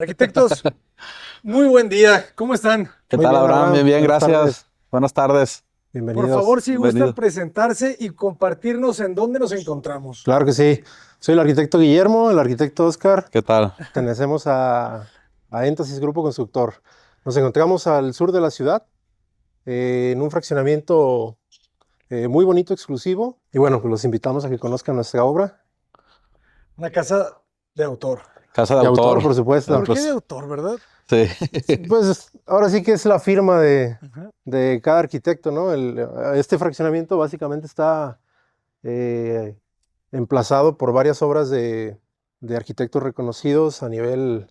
Arquitectos, muy buen día. ¿Cómo están? ¿Qué Muy tal, bien, Abraham? Bien, bien, buenas gracias. tardes. Buenas tardes. Por Bienvenidos. favor, si gustan Bienvenido. presentarse y compartirnos en dónde nos encontramos. Claro que sí. Soy el arquitecto Guillermo, el arquitecto Oscar. ¿Qué tal? Pertenecemos a Énfasis Grupo Constructor. Nos encontramos al sur de la ciudad, en un fraccionamiento muy bonito, exclusivo. Y bueno, pues los invitamos a que conozcan nuestra obra. Una casa de autor. Casa de De autor. autor, por supuesto. ¿Por qué Pues, de autor, verdad? sí. Pues ahora sí que es la firma Ajá. de cada arquitecto, ¿no? Este fraccionamiento básicamente está eh, emplazado por varias obras de arquitectos reconocidos a nivel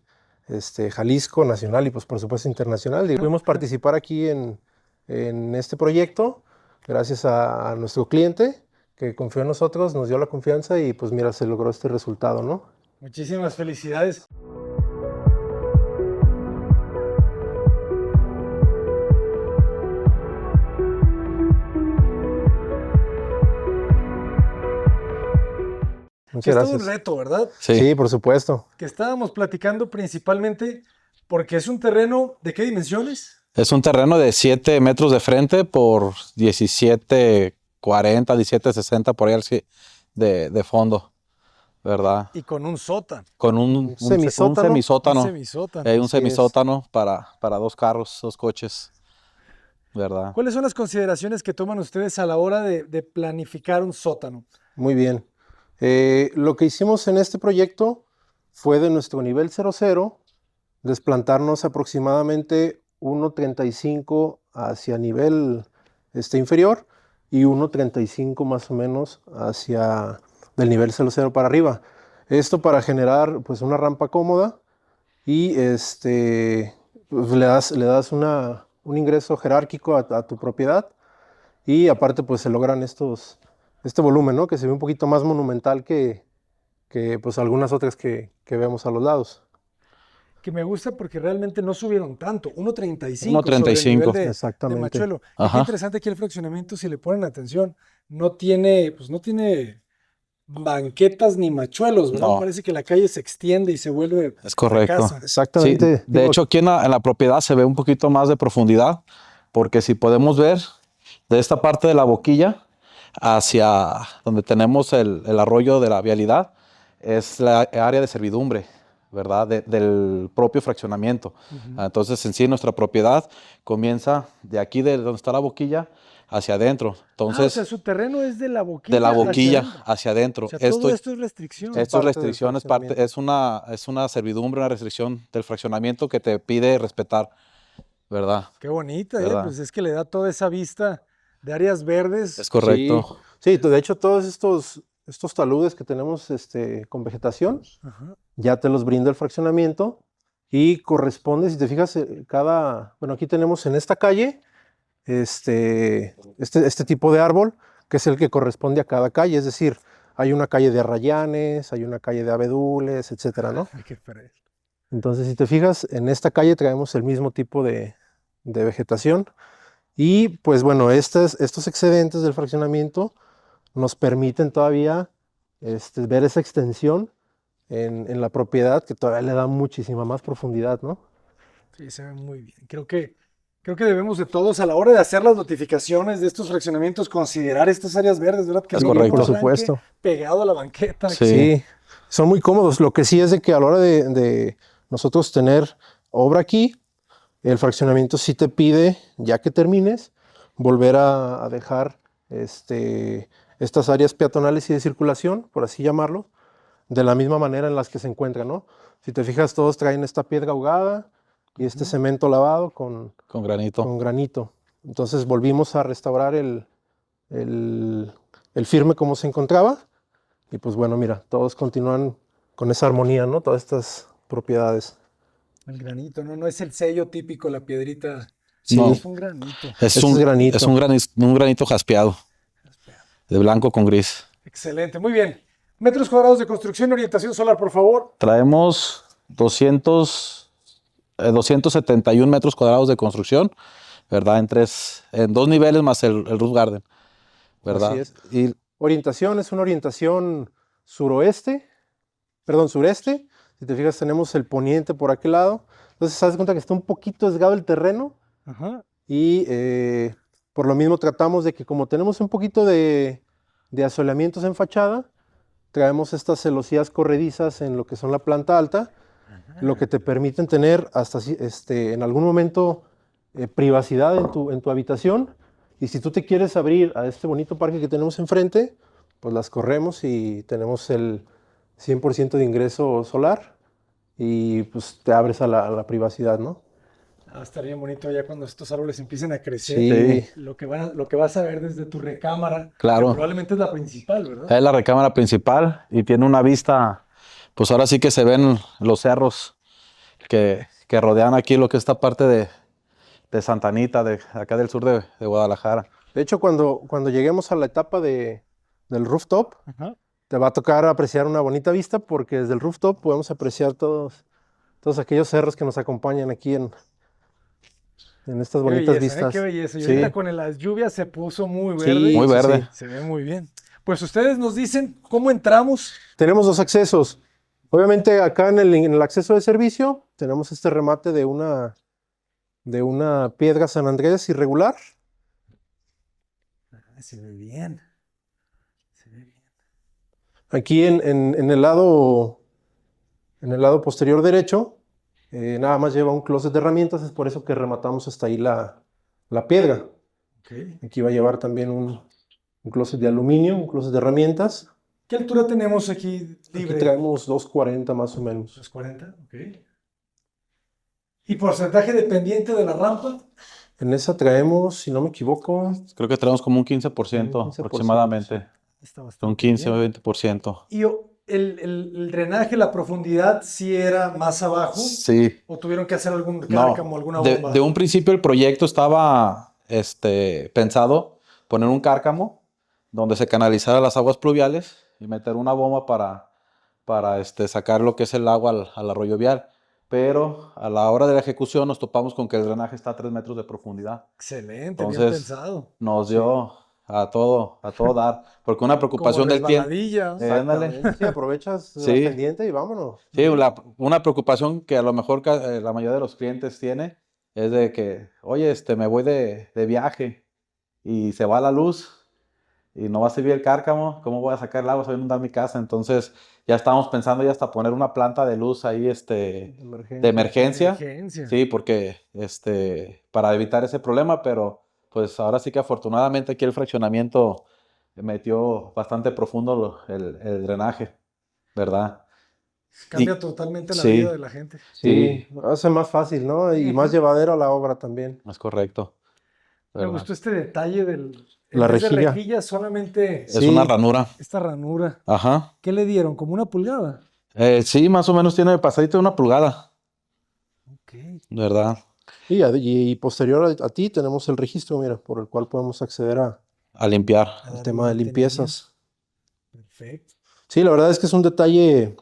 Jalisco, nacional y pues por supuesto internacional. Y pudimos participar aquí en este proyecto gracias a nuestro cliente que confió en nosotros, nos dio la confianza y pues mira, se logró este resultado, ¿no? Muchísimas felicidades. Muchas Es todo un gracias. reto, ¿verdad? Sí. Sí, por supuesto. Que estábamos platicando principalmente porque es un terreno ¿de qué dimensiones? Es un terreno de 7 metros de frente por 17,40, 17,60 por ahí de fondo, ¿verdad? Y con un sótano. Con Un semisótano. Un semisótano. semisótano. Hay un Así es. semisótano para 2 carros, 2 coches, ¿verdad? ¿Cuáles son las consideraciones que toman ustedes a la hora de planificar un sótano? Muy bien. Lo que hicimos en este proyecto fue de nuestro nivel 00 desplantarnos aproximadamente 1,35 hacia nivel inferior y 1,35 más o menos hacia del nivel 00 para arriba. Esto para generar pues una rampa cómoda y pues, le das un ingreso jerárquico a tu propiedad y aparte pues se logran este volumen, ¿no? Que se ve un poquito más monumental que pues algunas otras que vemos a los lados. Que me gusta porque realmente no subieron tanto, 1.35 sobre el 1,35. nivel de Exactamente. Machuelo. Y qué Ajá. interesante aquí el fraccionamiento, si le ponen atención, no tiene banquetas ni machuelos, ¿verdad? No. Parece que la calle se extiende y se vuelve Es correcto. una casa. Sí, Exactamente. de hecho, aquí en la propiedad se ve un poquito más de profundidad, porque si podemos ver de esta parte de la boquilla hacia donde tenemos el arroyo de la vialidad, es la área de servidumbre, ¿verdad? Del propio fraccionamiento. Entonces, en sí, nuestra propiedad comienza de aquí, de donde está la boquilla, hacia adentro. O Entonces, sea, su terreno es de la boquilla. de la hacia boquilla adentro. hacia adentro. O sea, todo esto es restricción. Sí, Esto es parte del restricción, fraccionamiento. es una servidumbre, una restricción del fraccionamiento que te pide respetar, ¿verdad? Qué bonita, ¿Verdad? pues es que le da toda esa vista de áreas verdes. Es correcto. Sí, de hecho todos estos taludes que tenemos con vegetación, Ajá. ya te los brinda el fraccionamiento y corresponde, si te fijas, bueno, aquí tenemos en esta calle este tipo de árbol, que es el que corresponde a cada calle, es decir, hay una calle de arrayanes, hay una calle de abedules, etcétera, ¿no? Ay, qué fresco. Entonces, si te fijas, en esta calle traemos el mismo tipo de vegetación y pues bueno, estos excedentes del fraccionamiento nos permiten todavía ver esa extensión en la propiedad que todavía le da muchísima más profundidad, ¿no? Sí, se ve muy bien. Creo que debemos de todos a la hora de hacer las notificaciones de estos fraccionamientos considerar estas áreas verdes, ¿verdad? Que Es no correcto. un Por arranque supuesto. pegado a la banqueta. Sí. Sí, son muy cómodos. Lo que sí es de que a la hora de nosotros tener obra aquí, el fraccionamiento sí te pide, ya que termines, volver a dejar estas áreas peatonales y de circulación, por así llamarlo, de la misma manera en las que se encuentran, ¿no? Si te fijas, todos traen esta piedra ahogada y este cemento lavado Con granito. con granito. Entonces volvimos a restaurar el firme como se encontraba. Y pues bueno, mira, todos continúan con esa armonía, ¿no? Todas estas propiedades. El granito, ¿no? No es el sello típico, la piedrita. No. Es un granito. Es Este es granito. un granito jaspeado, de blanco con gris. Excelente, muy bien. Metros cuadrados de construcción, orientación solar, por favor. Traemos 271 metros cuadrados de construcción, ¿verdad? En 2 niveles más el roof garden, ¿verdad? Así es. Y Orientación es una orientación sureste, Si te fijas, tenemos el poniente por aquel lado. Entonces, haz de cuenta que está un poquito desgado el terreno Ajá. y por lo mismo tratamos de que como tenemos un poquito de asoleamientos en fachada, traemos estas celosías corredizas en lo que son la planta alta, lo que te permiten tener hasta en algún momento privacidad en tu habitación. Y si tú te quieres abrir a este bonito parque que tenemos enfrente, pues las corremos y tenemos el 100% de ingreso solar y pues te abres a la privacidad, ¿no? Va a estar bien bonito ya cuando estos árboles empiecen a crecer. Sí, Sí, Lo que vas a ver desde tu recámara, que claro. probablemente es la principal, ¿verdad? Es la recámara principal y tiene una vista, pues ahora sí que se ven los cerros que rodean aquí lo que es esta parte de Santa Anita, de acá del sur de Guadalajara. de hecho cuando lleguemos a la etapa del rooftop, Ajá. te va a tocar apreciar una bonita vista porque desde el rooftop podemos apreciar todos aquellos cerros que nos acompañan aquí en estas Qué bonitas belleza, ¿eh? Qué vistas. belleza. Y ahorita Sí, con las lluvias se puso muy verde. sí, Muy sí, verde. sí. Se ve muy bien. Pues ustedes nos dicen cómo entramos. Tenemos dos accesos. Obviamente acá en el acceso de servicio tenemos este remate de una piedra San Andrés irregular. Se ve bien. Se ve bien. Aquí en el lado posterior derecho, nada más lleva un closet de herramientas, es por eso que rematamos hasta ahí la piedra. Ok. Aquí va a llevar también un closet de aluminio, un closet de herramientas. ¿Qué altura tenemos aquí Aquí libre? traemos 240 más o menos. 240, ok. ¿Y porcentaje dependiente de la rampa? En esa traemos, si no me equivoco, Creo que tenemos como un 15% un 15%, aproximadamente. Está Un bastante 15 o bien. 20%. ¿Y el drenaje, la profundidad, sí era más abajo? Sí. ¿O tuvieron que hacer algún No, cárcamo, alguna de, bomba? de un principio el proyecto estaba pensado poner un cárcamo donde se canalizaran las aguas pluviales y meter una bomba para sacar lo que es el agua al arroyo vial. Pero a la hora de la ejecución nos topamos con que el drenaje está a 3 metros de profundidad. Excelente, bien Entonces pensado. nos sí, dio a todo dar, porque una Como preocupación del tiempo. resbaladilla. Ándale. exactamente. Sí, aprovechas la Sí, pendiente y vámonos. sí, una preocupación que a lo mejor la mayoría de los clientes tiene es de que, oye, me voy de viaje y se va la luz y no va a servir el cárcamo, ¿cómo voy a sacar el agua? Se va a inundar mi casa. Entonces ya estábamos pensando ya hasta poner una planta de luz ahí, de Emergencia. emergencia, Emergencia. sí, porque, para evitar ese problema, pero pues ahora sí que afortunadamente aquí el fraccionamiento metió bastante profundo el drenaje, ¿verdad? Cambia Y totalmente la vida de sí, la gente. Sí, hace más fácil, ¿no? Y más Ujú. llevadero la obra también. es correcto, Me ¿verdad? gustó este detalle en La vez de rejilla. rejilla, solamente Es una Sí, ranura. esta ranura. Ajá. ¿Qué le dieron? ¿Como una pulgada? Sí, más o menos tiene pasadito de 1 pulgada, Ok. ¿verdad? y posterior a ti tenemos el registro, mira, por el cual podemos acceder A limpiar. A al darle tema de mantenimiento. limpiezas. Perfecto. Sí, la verdad es que es un detalle,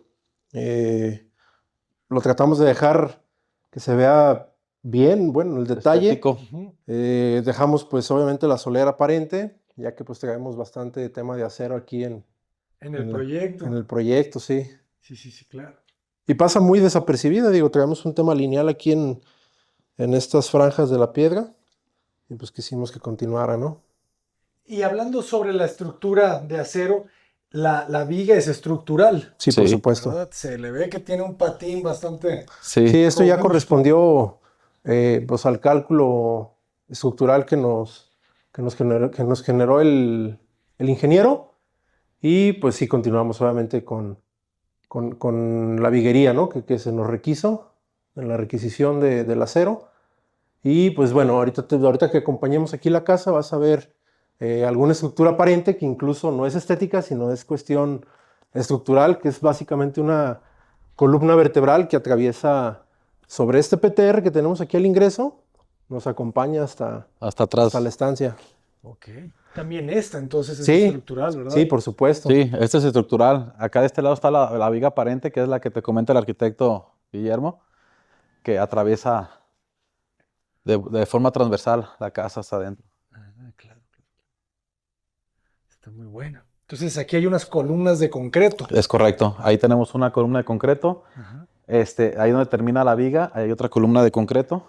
lo tratamos de dejar que se vea bien, bueno, el detalle. Estético. Ujú. Dejamos pues obviamente la solera aparente, ya que pues traemos bastante tema de acero aquí En el en proyecto. en el proyecto, sí. Sí, sí, sí, claro. Y pasa muy desapercibida, digo, traemos un tema lineal aquí en estas franjas de la piedra, y pues quisimos que continuara, ¿no? Y hablando sobre la estructura de acero, la viga es estructural, Sí, por Sí, supuesto. ¿verdad? Se le ve que tiene un patín bastante Sí, sí, esto ya robusto. correspondió pues al cálculo estructural que nos generó el ingeniero, y pues sí, continuamos obviamente con la viguería, ¿no? Que se nos requiso en la requisición del acero. Y pues bueno, ahorita que acompañemos aquí la casa vas a ver alguna estructura aparente que incluso no es estética, sino es cuestión estructural, que es básicamente una columna vertebral que atraviesa sobre este PTR que tenemos aquí al ingreso, nos acompaña hasta hasta la atrás. estancia. Ok. También esta entonces es Sí, estructural, ¿verdad? sí, por supuesto. Sí, este es estructural. Acá de este lado está la viga aparente, que es la que te comenta el arquitecto Guillermo, que atraviesa de forma transversal la casa hasta adentro. Ah, claro, claro. Está muy bueno. Entonces aquí hay unas columnas de concreto. Es correcto. Ahí tenemos una columna de concreto. Ajá. Ahí donde termina la viga, hay otra columna de concreto,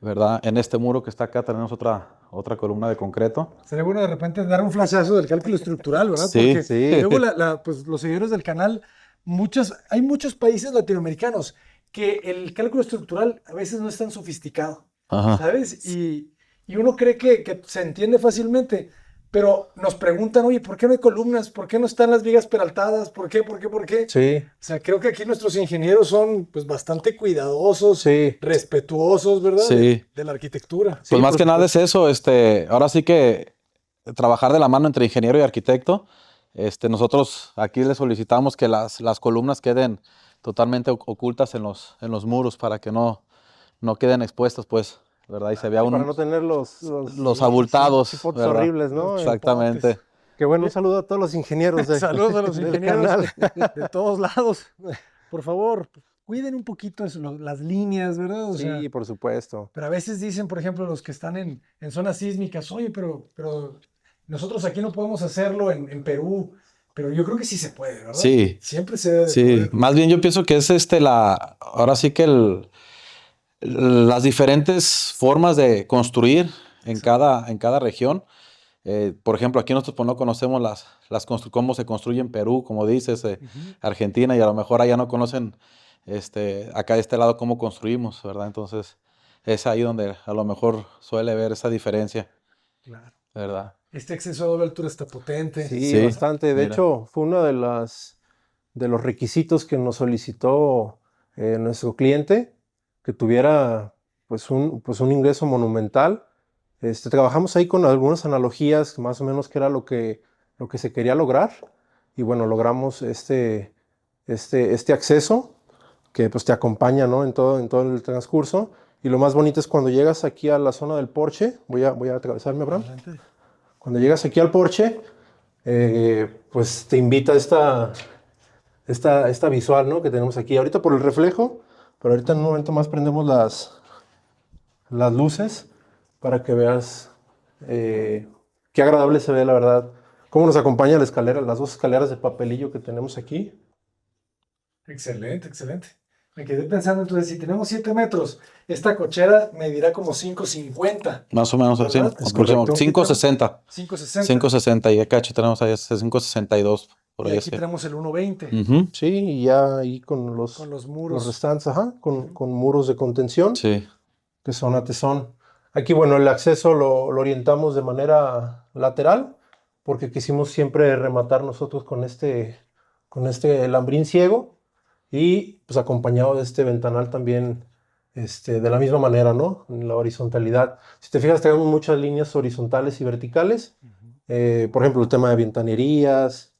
¿verdad? En este muro que está acá tenemos otra columna de concreto. Sería bueno de repente dar un flashazo del cálculo estructural, ¿verdad? Sí, Porque sí. luego pues, los seguidores del canal, hay muchos países latinoamericanos que el cálculo estructural a veces no es tan sofisticado, Ajá. ¿sabes? Y uno cree que se entiende fácilmente, pero nos preguntan, oye, ¿por qué no hay columnas? ¿Por qué no están las vigas peraltadas? ¿Por qué? ¿Por qué? ¿Por qué? Sí, O sea, creo que aquí nuestros ingenieros son pues bastante cuidadosos, sí, respetuosos, ¿verdad? Sí. De la arquitectura. Pues más por que nada es supuesto. eso, ahora sí que trabajar de la mano entre ingeniero y arquitecto. Nosotros aquí le solicitamos que las columnas queden totalmente ocultas en los muros para que no queden expuestas, pues, ¿verdad? Y se vea Sí, para no tener los abultados, chipotes ¿verdad? horribles, Los ¿no? Exactamente. Qué bueno, un saludo a todos los ingenieros Saludos a los del ingenieros canal. de todos lados. Por favor, cuiden un poquito eso, las líneas, ¿verdad? O sea, Sí, por supuesto. pero a veces dicen, por ejemplo, los que están en zonas sísmicas, oye, pero nosotros aquí no podemos hacerlo en Perú, pero yo creo que sí se puede, ¿verdad? Sí, Siempre se debe de sí. poder. Más bien yo pienso que es ahora sí que las diferentes formas de construir en cada región. Por ejemplo, aquí nosotros pues, no conocemos cómo se construye en Perú, como dices, Ujú, Argentina, y a lo mejor allá no conocen acá de este lado cómo construimos, ¿verdad? Entonces, es ahí donde a lo mejor suele ver esa diferencia, claro. ¿verdad? Este acceso a doble altura está potente. Sí, Sí, bastante. De mira. hecho, fue uno de los requisitos que nos solicitó nuestro cliente, que tuviera pues un ingreso monumental. Trabajamos ahí con algunas analogías, más o menos que era lo que se quería lograr. Y bueno, logramos este acceso que pues te acompaña, ¿no? En todo el transcurso. Y lo más bonito es cuando llegas aquí a la zona del porche. Voy a atravesarme, Abraham. Adelante. Cuando llegas aquí al porche, pues te invita esta visual, ¿no? Que tenemos aquí. Ahorita por el reflejo, pero ahorita en un momento más prendemos las luces para que veas qué agradable se ve, la verdad. Cómo nos acompaña la escalera, las dos escaleras de papelillo que tenemos aquí. Excelente, excelente. Me quedé pensando, entonces, si tenemos 7 metros, esta cochera medirá como 5,50, Más o menos así, ¿verdad? Es aproximadamente correcto. 560, 5,60. 560, y acá tenemos ahí 562, por Y ahí aquí así. tenemos el 1,20 Ujú, Sí, y ya ahí con con los los muros. restantes, ajá, Ujú. con muros de contención, sí, que son a tesón. Aquí, bueno, el acceso lo orientamos de manera lateral, porque quisimos siempre rematar nosotros con este lambrín ciego y pues acompañado de este ventanal también de la misma manera, ¿no? En la horizontalidad. Si te fijas, tenemos muchas líneas horizontales y verticales. Ujú. Por ejemplo, el tema de ventanerías,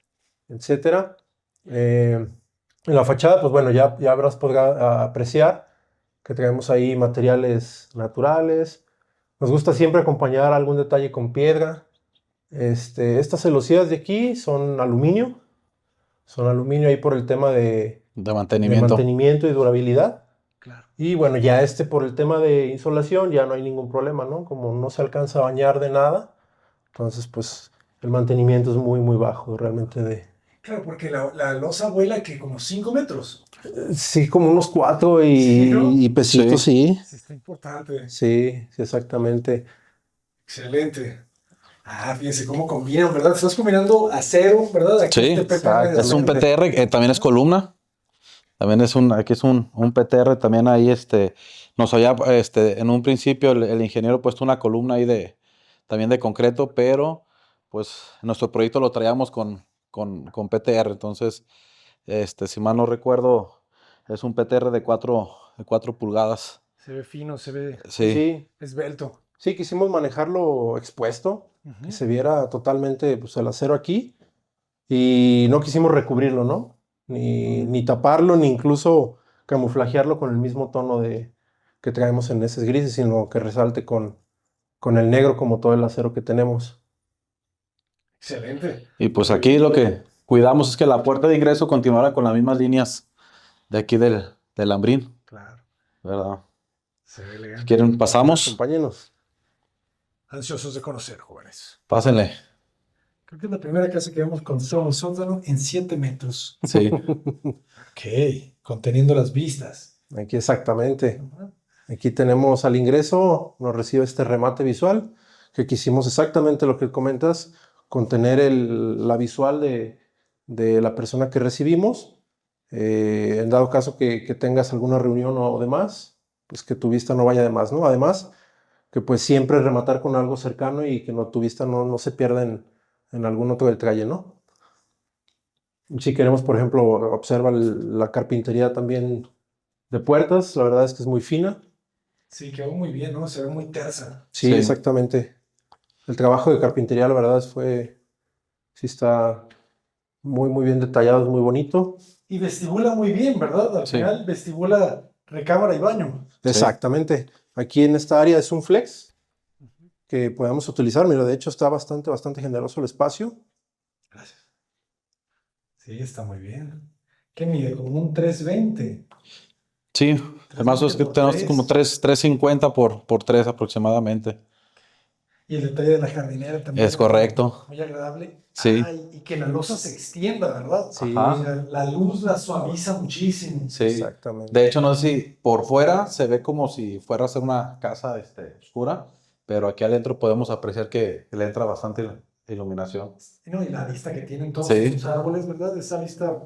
etcétera. En la fachada, pues bueno, ya habrás podido apreciar que tenemos ahí materiales naturales. Nos gusta siempre acompañar algún detalle con piedra. Estas celosías de aquí son aluminio ahí por el tema de de mantenimiento. mantenimiento y durabilidad. Claro. Y bueno, ya por el tema de insolación ya no hay ningún problema, ¿no? Como no se alcanza a bañar de nada, entonces pues el mantenimiento es muy, muy bajo realmente Claro, porque la losa vuela que como 5 metros. Sí, como unos 4 Sí, ¿no? y pesitos, Sí. sí. Sí, está importante. Sí, sí, exactamente. Excelente. Ah, fíjense cómo combinan, ¿verdad? Estás combinando acero, ¿verdad? Aquí Sí, este PPR de exacto. Es un acero. PTR, también es columna. También aquí es un PTR, también ahí nos había, en un principio el ingeniero puesto una columna ahí también de concreto, pero pues nuestro proyecto lo traíamos con PTR, entonces, si mal no recuerdo, es un PTR de 4 pulgadas. Se ve fino, se ve Sí, Sí, esbelto. sí, quisimos manejarlo expuesto, que Ujú. se viera totalmente pues, el acero aquí y no quisimos recubrirlo, ¿no? Ni taparlo, ni incluso camuflajearlo con el mismo tono que traemos en esos grises, sino que resalte con el negro como todo el acero que tenemos. Excelente. y pues Muy aquí bien. lo que cuidamos es que la puerta de ingreso continuara con las mismas líneas de aquí del Lambrín, Claro, ¿verdad? se ve Si elegante. quieren, pasamos, Acompáñenos. Ansiosos de conocer, jóvenes. pásenle. Creo que es la primera casa que vemos con sótano en 7 metros. Sí, Ok, conteniendo las vistas. Aquí exactamente. Ajá. Aquí tenemos al ingreso, nos recibe este remate visual, que quisimos exactamente lo que comentas, contener la visual de la persona que recibimos. En dado caso que tengas alguna reunión o demás, pues que tu vista no vaya de más, ¿no? Además, que pues siempre rematar con algo cercano y que tu vista no se pierda en algún otro detalle, ¿no? Si queremos, por ejemplo, observa la carpintería también de puertas, la verdad es que es muy fina. Sí, quedó muy bien, ¿no? Se ve muy tersa. Sí, sí, exactamente. El trabajo de carpintería, la verdad, sí está muy bien detallado, es muy bonito. Y vestibula muy bien, ¿verdad? Al sí, final vestibula recámara y baño. sí. Exactamente. Aquí en esta área es un flex que podemos utilizar. Mira, de hecho está bastante generoso el espacio. Gracias. Sí, está muy bien. ¿Qué mide? Como un 320. Sí, además es 320 que por tenemos como 3. 350 por 3 aproximadamente. Y el detalle de la jardinera también. Es correcto. Muy agradable. Sí. Ay, y que la losa se extienda, ¿verdad? Sí, O Ajá. sea, la luz la suaviza muchísimo. Sí. exactamente. De hecho, no sé si por fuera se ve como si fuera a ser una casa oscura, pero aquí adentro podemos apreciar que le entra bastante iluminación. Y no, y la vista que tienen todos Sí. estos árboles, ¿verdad? Esa vista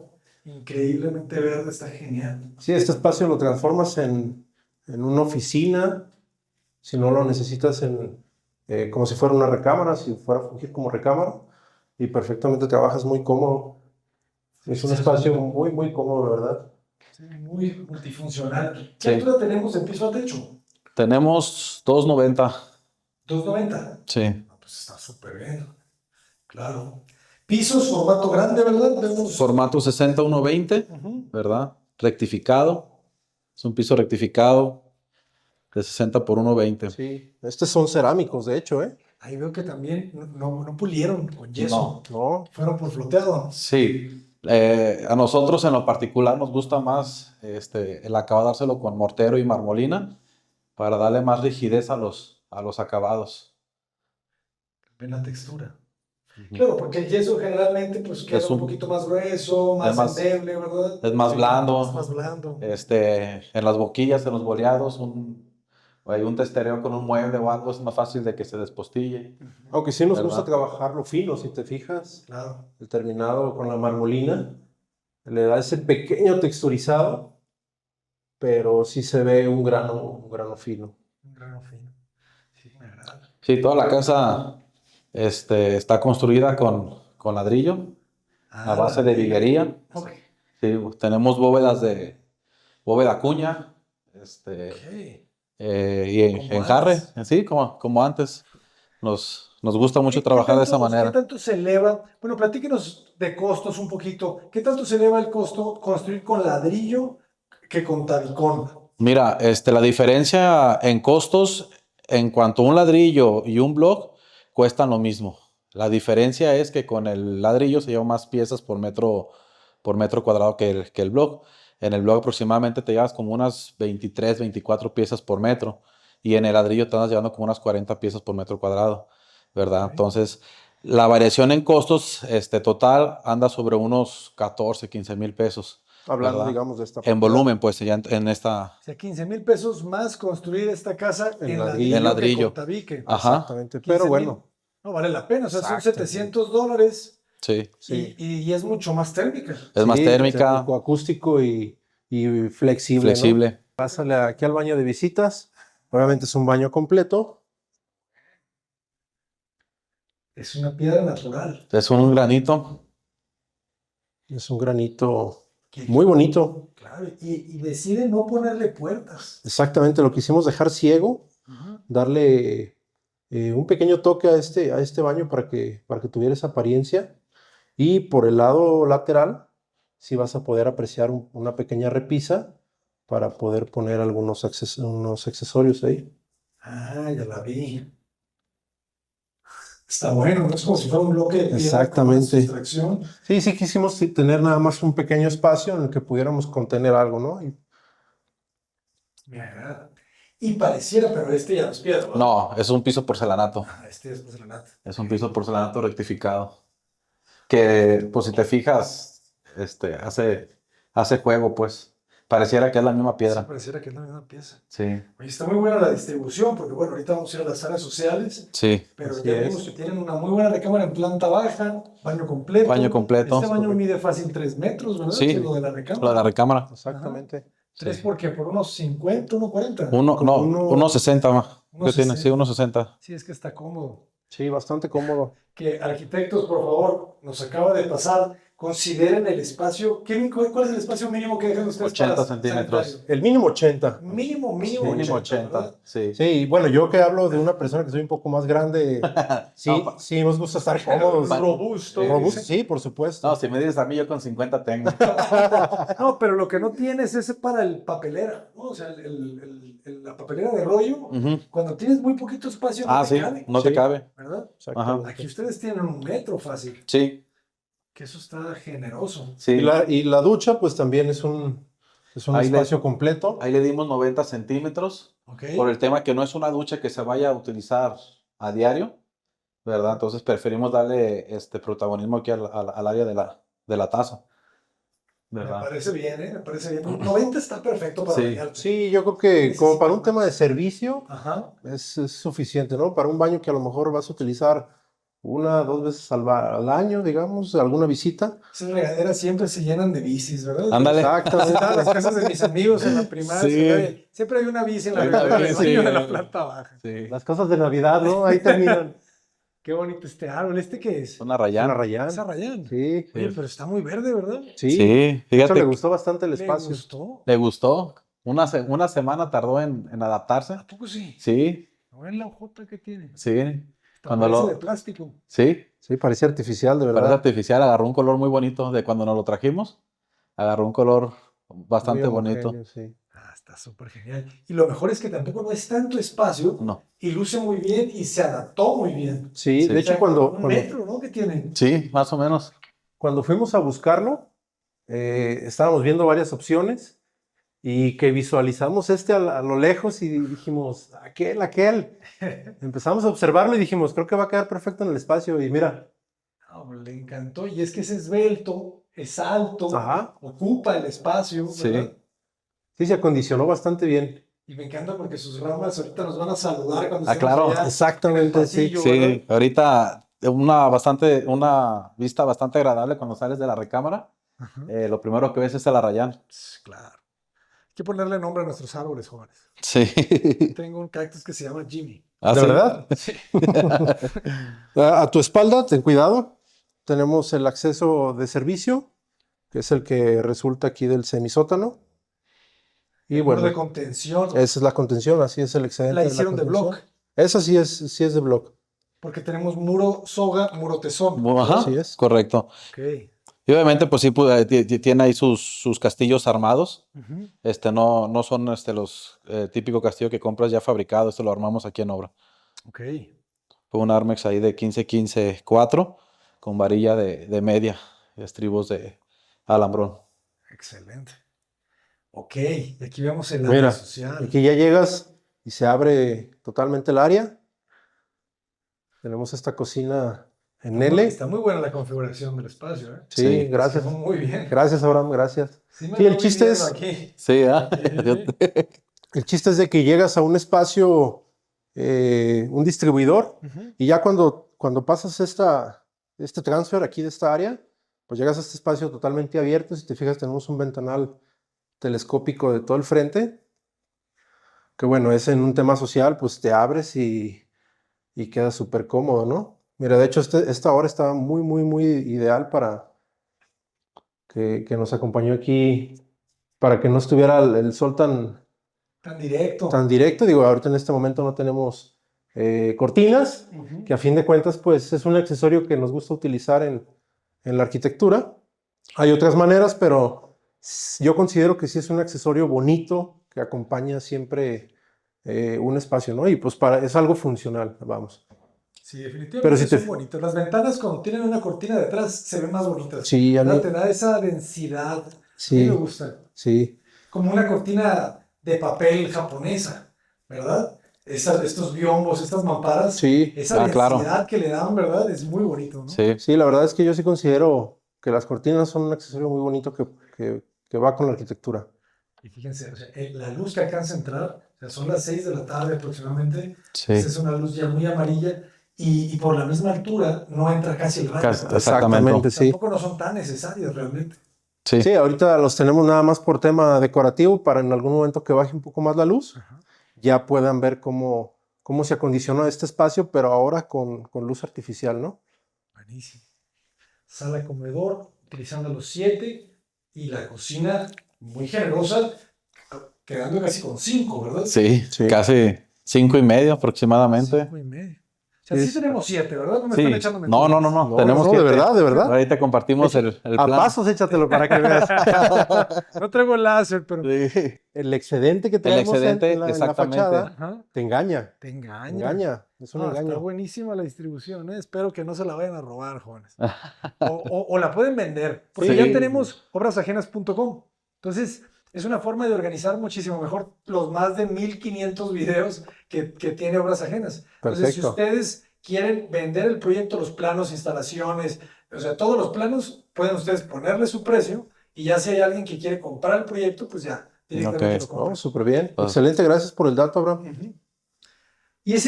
increíblemente verde está genial. Sí, este espacio lo transformas en una oficina, si no lo necesitas como si fuera una recámara, si fuera a fungir como recámara, y perfectamente trabajas muy cómodo. Es un espacio muy cómodo, la verdad. Sí, muy multifuncional. ¿Qué Sí. altura tenemos de piso a techo? Tenemos 290. 290. Sí. No, pues está súper bien. Claro. Pisos, formato grande, ¿verdad? Vemos. Formato 60-120, Ujú. ¿verdad? Rectificado. Es un piso rectificado de 60 por 120. Sí, estos son cerámicos, de hecho, ¿eh? Ahí veo que también no pulieron con yeso. No, Fueron por floteado. Sí. A nosotros en lo particular nos gusta más el acabadárselo con mortero y marmolina para darle más rigidez a los acabados. Ven la textura. Claro, porque el yeso generalmente pues queda Es un un- poquito más grueso, más es más- endeble, ¿verdad? Es más Sí, blando. es más blando. En las boquillas, en los boleados, hay un testereo con un mueble o algo, es más fácil de que se despostille. aunque sí nos ¿Verdad? gusta trabajarlo fino, si te fijas. Claro. El terminado con la marmolina le da ese pequeño texturizado, pero sí se ve un grano fino. Un grano fino. Sí, me agrada. Sí, toda la casa está construida con ladrillo a base de viguería. Ok. Sí, tenemos bóveda cuña, Ok. y Como enjarre, antes. sí, como antes. Nos gusta mucho ¿Qué trabajar de esa tanto, qué manera. tanto se eleva? Bueno, platíquenos de costos un poquito. ¿Qué tanto se eleva el costo construir con ladrillo que con tabicón? Mira, la diferencia en costos en cuanto a un ladrillo y un block cuestan lo mismo. La diferencia es que con el ladrillo se llevan más piezas por metro cuadrado que el block. En el block aproximadamente te llevas como unas 23, 24 piezas por metro y en el ladrillo te andas llevando como unas 40 piezas por metro cuadrado, ¿verdad? Ok. Entonces, la variación en costos total anda sobre unos 14, 15 mil pesos, Hablando, ¿verdad? digamos, de esta En propiedad. volumen, pues ya en esta... O sea, 15,000 pesos más construir esta casa En en ladrillo. En ladrillo que ladrillo. con tabique. Ajá. Exactamente, 15,000. pero bueno, No vale la pena, o sea, son Exactamente. $700 Sí. sí. y es mucho más térmica. Es más Sí, térmica, térmico, acústico y flexible, ¿no? flexible. Pásale aquí al baño de visitas. Obviamente es un baño completo. Es una piedra natural. Es un granito. Es un granito Que- muy bonito. Claro, y deciden no ponerle puertas. Exactamente, lo quisimos dejar ciego, darle un pequeño toque a este baño para que tuviera esa apariencia. Y por el lado lateral, sí vas a poder apreciar una pequeña repisa para poder poner unos accesorios ahí. Ah, ya la vi. Está bueno, ¿no? Es como si fuera un bloque de piedra con más Exactamente. sustracción. Sí quisimos tener nada más un pequeño espacio en el que pudiéramos contener algo, ¿no? Me agrada. Y pareciera, pero este ya no es piedra, ¿verdad? No, es un piso porcelanato. Ah, este es porcelanato. Es un piso porcelanato rectificado. que pues si te fijas, hace juego, pues. Pareciera que es la misma Sí, piedra. pareciera que es la misma pieza. Sí, Oye, está muy buena la distribución, porque bueno, ahorita vamos a ir a las áreas sociales, sí. pero Así ya es. vimos que tienen una muy buena recámara en planta baja, baño completo. Baño completo. Este baño mide fácil 3 metros, ¿verdad? Sí, Que es lo de la recámara. Lo de la recámara. Exactamente. 3 Sí. porque por unos 50, 1.40. Como uno- 1.60 más. ¿Qué tiene? Sí, 1.60. 1.60. Sí, es que está cómodo. Sí, bastante cómodo. Que arquitectos, por favor, nos acaba de pasar, consideren el espacio. ¿Cuál es el espacio mínimo que dejan ustedes 80 para centímetros. sanitario? El mínimo 80. Mínimo Mínimo 80, 80. ¿verdad? Sí. Sí, y bueno, yo que hablo de una persona que soy un poco más grande, sí, No, sí nos gusta estar cómodos. Robusto. Robusto, sí, por supuesto. No, si me dices a mí, yo con 50 tengo. No, pero lo que no tienes es para el papelera, ¿no? O sea, la papelera de rollo, Ujú. cuando tienes muy poquito espacio, no Ah, te sí, cabe, no te Sí. cabe. ¿verdad? Exactamente. Aquí ustedes tienen 1 metro fácil, Sí, que eso está generoso. sí. Y la ducha, pues también es un Ahí le- espacio completo. Ahí le dimos 90 centímetros ¿Ok? por el tema que no es una ducha que se vaya a utilizar a diario, ¿verdad? Entonces preferimos darle protagonismo aquí al área de la taza, Me ¿verdad? parece bien, ¿eh? Me parece bien. 90 está perfecto para Sí. bañarte. Sí, yo creo que como para un Necesita tema de más. servicio Ajá. es suficiente, ¿no? Para un baño que a lo mejor vas a utilizar 1 o 2 veces al año, digamos, alguna visita. Esas regaderas siempre se llenan de bicis, ¿verdad? Ándale. Exactamente. Visitaba las casas de mis amigos en la primaria. Sí. Siempre hay una bici en la Hay una regadera del bici. baño de la planta baja. Sí. Las cosas de Navidad, ¿no? Ahí terminan. Qué bonito este árbol. ¿Este qué es? Una Es una rayán. rayán. Esa Rayán. Sí, Oye, pero está muy verde, ¿verdad? sí. Sí, De hecho, fíjate, le gustó bastante el ¿Le espacio. gustó? le gustó. Una semana tardó en adaptarse. ¿A poco sí? Sí, ¿No ven la hojota que tiene? sí. Esta Cuando parece lo- de plástico. Sí, Sí, parecía artificial, de parece verdad. artificial, agarró un color muy bonito de cuando nos lo trajimos. Agarró un color Muy bastante bonito. homogéneo, sí. Ah, está súper genial. Y lo mejor es que tampoco no es tanto espacio No. y luce muy bien y se adaptó muy bien. Sí, Sí. de O hecho, sea, cuando, 1 metro, ¿no? Que tiene. Sí, más o menos. cuando fuimos a buscarlo, estábamos viendo varias opciones y que visualizamos a lo lejos y dijimos, aquel. Empezamos a observarlo y dijimos, creo que va a quedar perfecto en el espacio. Y mira, Ah, le encantó. Y es que es esbelto, es alto, ajá, ocupa el espacio, Sí. ¿verdad? sí se acondicionó bastante bien. Y me encanta porque sus ramas ahorita nos van a saludar cuando Ah, estemos claro. allá Exactamente, en el pasillo, ¿verdad? Sí, ahorita una vista bastante agradable cuando sales de la recámara. Ajá. Lo primero que ves es el arrayán. Claro. Hay que ponerle nombre a nuestros árboles, jóvenes. Sí. Tengo un cactus que se llama Jimmy. ¿Ah, ¿De sí? verdad? Sí. A tu espalda, ten cuidado. Tenemos el acceso de servicio, que es el que resulta aquí del semisótano. Y El muro bueno, de contención. esa es la contención, así es el excedente La de hicieron de contención. block. Esa sí es de block. Porque tenemos muro, soga, muro, tesón. Ajá, Así es. correcto. Ok. Y obviamente, pues sí, tiene ahí sus castillos armados. Ujú. No son los típicos castillos que compras ya fabricado. Esto lo armamos aquí en obra. Ok. Fue un Armex ahí de 15-15-4 con varilla de media y estribos de alambrón. Excelente. Ok. Y aquí vemos el área Mira, social. aquí ya llegas y se abre totalmente el área. Tenemos esta cocina en L. Está muy buena la configuración del espacio, ¿eh? Sí, Sí. gracias. Quedó muy bien. Gracias, Abraham, gracias. Sí, me Sí, lo el voy chiste viendo es- aquí. Sí, ¿ah? El chiste es de que llegas a un espacio, un distribuidor, Ujú. y ya cuando pasas este transfer aquí de esta área, pues llegas a este espacio totalmente abierto. Si te fijas, tenemos un ventanal telescópico de todo el frente, que bueno, es en un tema social, pues te abres y queda súper cómodo, ¿no? Mira, de hecho, esta hora está muy, muy, muy ideal para que nos acompañó aquí, para que no estuviera el sol Tan directo. tan directo. Digo, ahorita en este momento no tenemos cortinas, Ujú. que a fin de cuentas, pues es un accesorio que nos gusta utilizar en la arquitectura. Hay otras maneras, pero yo considero que sí es un accesorio bonito que acompaña siempre un espacio, ¿no? Y pues es algo funcional, vamos. Sí, definitivamente Pero si son te- bonitos. Las ventanas cuando tienen una cortina detrás se ven más bonitas. Sí, a mí, ¿Verdad? Te da esa densidad. A mí sí, me gusta. sí, Como una cortina de papel japonesa, ¿verdad? estos biombos, estas mamparas, Sí, esa claro. densidad que le dan, ¿verdad? Es muy bonito, ¿no? Sí, sí, la verdad es que yo sí considero que las cortinas son un accesorio muy bonito que va con la arquitectura. Y fíjense, o sea, la luz que alcanza a entrar, o sea, son las 6 de la tarde aproximadamente, sí. esa es una luz ya muy amarilla y por la misma altura no entra casi el rayo. ¿Verdad? Exactamente. sí. Tampoco no son tan necesarios realmente. Sí, Sí, ahorita los tenemos nada más por tema decorativo para en algún momento que baje un poco más la luz, ya puedan ver cómo se acondicionó este espacio, pero ahora con luz artificial, ¿no? Buenísimo. Sala comedor, utilizando los 7 y la cocina muy generosa, quedando casi con 5, ¿verdad? sí, Sí. casi 5:30 aproximadamente. 5:30. O sea, sí tenemos 7, ¿verdad? No me Sí. están echando No, mentiras. no. Tenemos no, de 7. verdad, de verdad. Ahorita compartimos el A plan. pasos échatelo para que veas. No traigo el láser, pero... Sí. El excedente que traemos excedente, en la exactamente. fachada Ajá. te engaña. Te engaña. Te engaña. Es un No, está engaño. buenísima la distribución, ¿eh? Espero que no se la vayan a robar, jóvenes. O la pueden vender, porque Sí. ya tenemos obrasajenas.com. Entonces, es una forma de organizar muchísimo mejor los más de 1500 videos que tiene Obras Ajenas. Entonces, si Perfecto. ustedes quieren vender el proyecto, los planos, instalaciones, o sea, todos los planos, pueden ustedes ponerle su precio y ya si hay alguien que quiere comprar el proyecto, pues ya directamente Ok. lo compra. Oh, súper bien. Pues- Excelente, gracias por el dato, Abraham. Ujú. Y es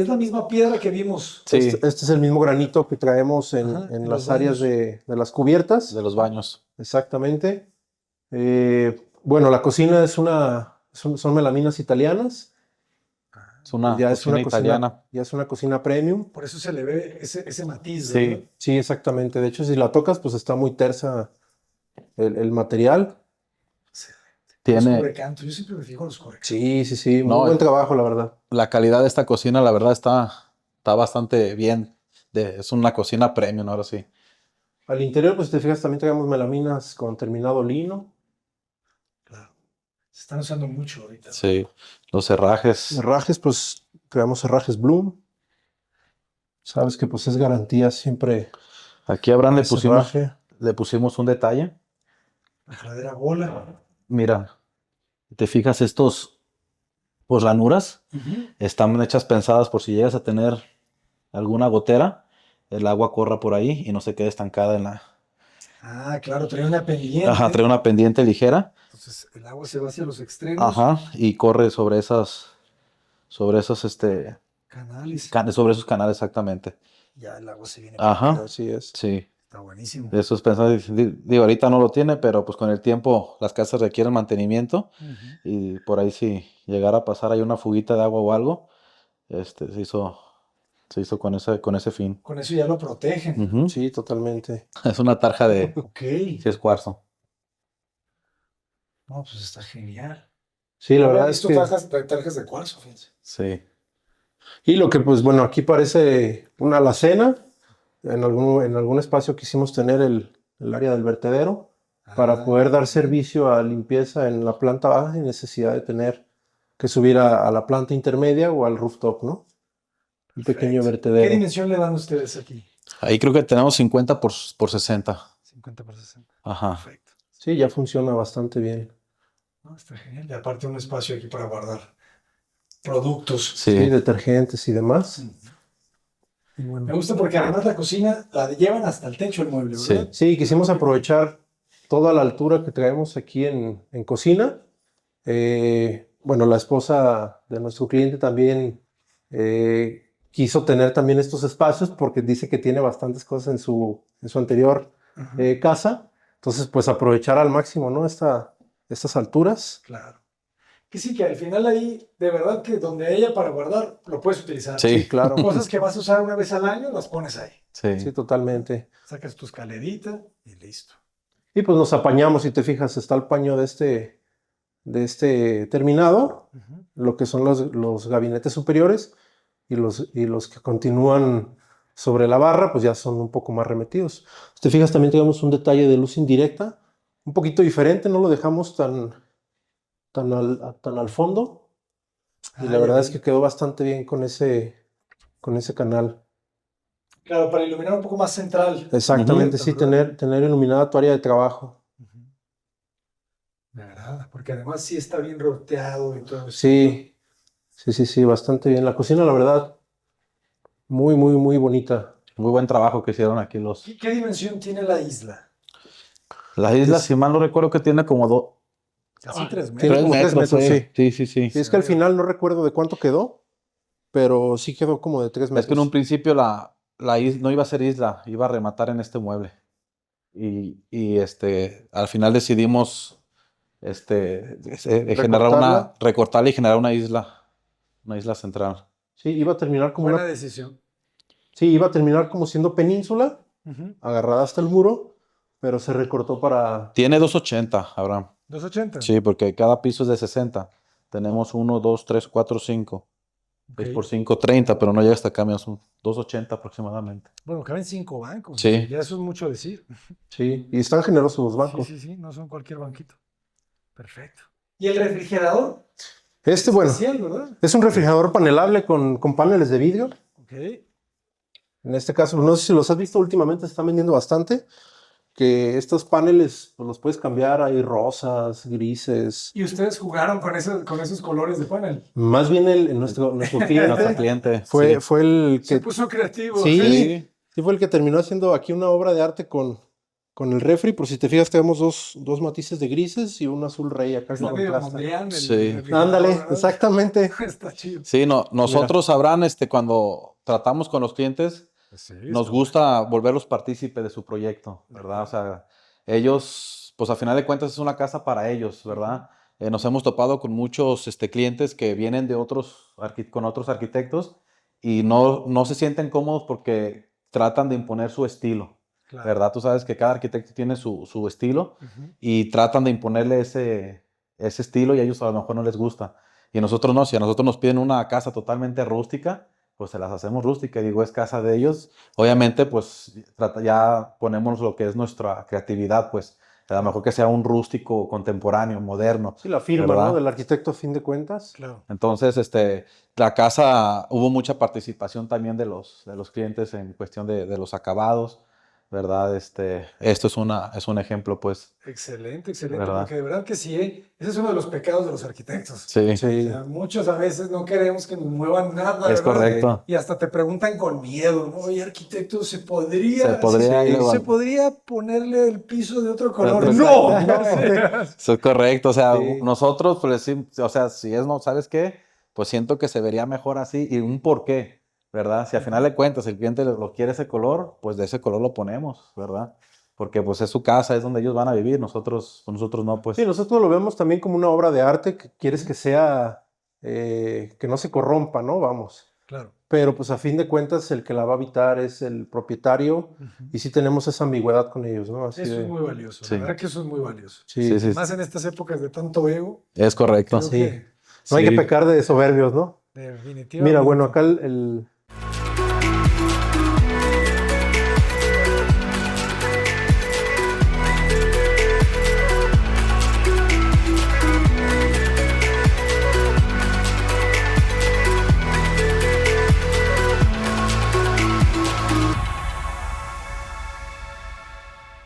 la misma piedra que vimos. Sí, Este es el mismo granito que traemos en, Ajá, en en las los áreas baños. de las cubiertas. de los baños. Exactamente. Bueno, la cocina son melaminas italianas. Es una Ya es cocina una italiana. ya es una cocina premium. Por eso se le ve ese matiz, Sí. ¿verdad? Sí, exactamente. De hecho, si la tocas, pues está muy tersa el material. Los Tiene cubrecantos, yo siempre me fijo en los cubrecantos. Sí. Muy No, buen trabajo, la verdad. la calidad de esta cocina, la verdad, está bastante bien. Es una cocina premium, ahora sí. Al interior, pues si te fijas, también traemos melaminas con terminado lino. Claro. Se están usando mucho ahorita. Sí, los herrajes. Herrajes, pues traemos herrajes Bloom. Sabes que pues es garantía siempre. Aquí a Abraham ese herraje. le pusimos un detalle. La jadera bola. Mira, te fijas, estos, pues ranuras están hechas pensadas por si llegas a tener alguna gotera, el agua corra por ahí y no se quede estancada en la... Ah, claro, trae una pendiente. Ajá, trae una pendiente ligera. Entonces el agua se va hacia los extremos. Ajá, y corre sobre esos, Canales. sobre esos canales exactamente. Ya el agua se viene. Ajá, Así es. sí. Está buenísimo. Eso es pensado, digo, ahorita no lo tiene, pero pues con el tiempo las casas requieren mantenimiento y por ahí si llegara a pasar ahí una fuguita de agua o algo, se hizo con ese fin. Con eso ya lo protegen. Ujú. Sí, totalmente. Es una tarja de, Ok. sí es cuarzo. No, pues está genial. Sí, la Ahora verdad he es visto que. tarjas de cuarzo, fíjense. Sí. Y lo que, pues bueno, aquí parece una alacena. En algún espacio quisimos tener el área del vertedero para poder dar servicio a limpieza en la planta baja sin necesidad de tener que subir a la planta intermedia o al rooftop, ¿no? Un pequeño ¿Qué vertedero. dimensión le dan ustedes aquí? Ahí creo que tenemos 50 por 60. 50 por 60. Ajá. Perfecto. Sí, ya funciona bastante bien. No, está genial. Y aparte un espacio aquí para guardar productos. Sí, Sí. detergentes y demás. Y Me bueno. gusta porque además la cocina la llevan hasta el techo el mueble, Sí. ¿verdad? Sí, quisimos aprovechar toda la altura que traemos aquí en cocina. Bueno, la esposa de nuestro cliente también quiso tener también estos espacios porque dice que tiene bastantes cosas en su anterior casa. Entonces, pues aprovechar al máximo, ¿no? Estas alturas. Claro. Que sí, que al final ahí, de verdad que donde haya para guardar, lo puedes utilizar. Sí. Sí, claro. Cosas que vas a usar una vez al año, las pones ahí. Sí. Sí, totalmente. Sacas tu escalerita y listo. Y pues nos apañamos, si te fijas, está el paño de este terminado, lo que son los gabinetes superiores y los que continúan sobre la barra, pues ya son un poco más remetidos. Si te fijas, también tenemos un detalle de luz indirecta, un poquito diferente, no lo dejamos tan al fondo. Y la verdad es que quedó bastante bien con ese canal. Claro, para iluminar un poco más central. Exactamente, sí, tener iluminada tu área de trabajo. Me agrada, porque además sí está bien roteado y todo eso. Sí, Sí, bastante bien. La cocina, la verdad, muy bonita. Muy buen trabajo que hicieron aquí los... ¿Qué dimensión tiene la isla? La isla, Es- si mal no recuerdo, que tiene como Casi 3 Tiene metros. como 3 metros, sí. Sí. Sí, es que al final no recuerdo de cuánto quedó, pero sí quedó como de 3 Es que en un metros. principio la isla no iba a ser isla, iba a rematar en este mueble. Al final decidimos Recortarla. recortarla y generar una isla central. Sí, iba a terminar como Buena decisión. Sí, iba a terminar como siendo península, Ujú. agarrada hasta el muro, pero se recortó para... Tiene 280, Abraham. 280. Sí, porque cada piso es de 60. Tenemos 1, 2, 3, 4, 5. Ok. 6 por 5, 30, pero no llega hasta acá, mira, son 280 aproximadamente. Bueno, caben 5 bancos. Sí. Ya eso es mucho decir. Sí, y están generosos los bancos. Sí, no son cualquier banquito. Perfecto. ¿Y el refrigerador? Bueno, Especial, ¿verdad? es un refrigerador panelable con paneles de vidrio. Ok. En este caso, no sé si los has visto últimamente, se están vendiendo bastante. Que estos paneles pues, los puedes cambiar, hay rosas, grises. ¿Y ustedes jugaron con esos colores de panel? Más bien nuestro Nuestro cliente cliente. fue, Sí. fue el Se que puso creativo. Sí. fue el que terminó haciendo aquí una obra de arte con el refri. Por si te fijas, tenemos dos matices de grises y un azul rey acá que Está medio contrasta. Mondrian el Sí. refrigerador, Ándale, ¿verdad? exactamente. Está chido. Sí, nosotros sabrán, cuando tratamos con los clientes, Sí, nos está gusta volverlos partícipe de su proyecto, ¿verdad? O sea, ellos, pues a final de cuentas es una casa para ellos, ¿verdad? Nos hemos topado con muchos clientes que vienen de con otros arquitectos y no se sienten cómodos porque tratan de imponer su estilo, claro. ¿verdad? Tú sabes que cada arquitecto tiene su estilo Ujú. y tratan de imponerle ese estilo y a ellos a lo mejor no les gusta. Y a nosotros no, si a nosotros nos piden una casa totalmente rústica, pues se las hacemos rústicas, digo, es casa de ellos. Obviamente, pues ya ponemos lo que es nuestra creatividad, pues a lo mejor que sea un rústico contemporáneo, moderno, Sí, la firma, ¿verdad? ¿no? Del arquitecto a fin de cuentas. Claro. Entonces, la casa, hubo mucha participación también de los clientes en cuestión de los acabados, ¿verdad? Esto es un ejemplo, pues, Excelente, ¿verdad? porque de verdad que sí, ese es uno de los pecados de los arquitectos. Sí, O sea, muchos a veces no queremos que nos muevan nada, es ¿verdad? correcto. Y hasta te preguntan con miedo, ¿no? Oye, arquitecto, ¿se podría, Se podría, ¿se podría ponerle el piso de otro color? otro ¡No! color. Eso es correcto, o sea, Sí. nosotros, pues, o sea, si es, no, ¿sabes qué? Pues siento que se vería mejor así y un porqué, ¿verdad? Si al final de cuentas el cliente lo quiere ese color, pues de ese color lo ponemos, ¿verdad? Porque pues es su casa, es donde ellos van a vivir, nosotros no, pues. Sí, nosotros lo vemos también como una obra de arte que quieres que sea, que no se corrompa, ¿no? Vamos. Claro. Pero pues a fin de cuentas el que la va a habitar es el propietario y sí tenemos esa ambigüedad con ellos, ¿no? Así Eso de- es muy valioso, Sí. la verdad que eso es muy valioso. Sí. Sí. Más en estas épocas de tanto ego, Es correcto. creo Sí. que No hay Sí. que pecar de soberbios, ¿no? definitivamente. Mira, bueno, acá el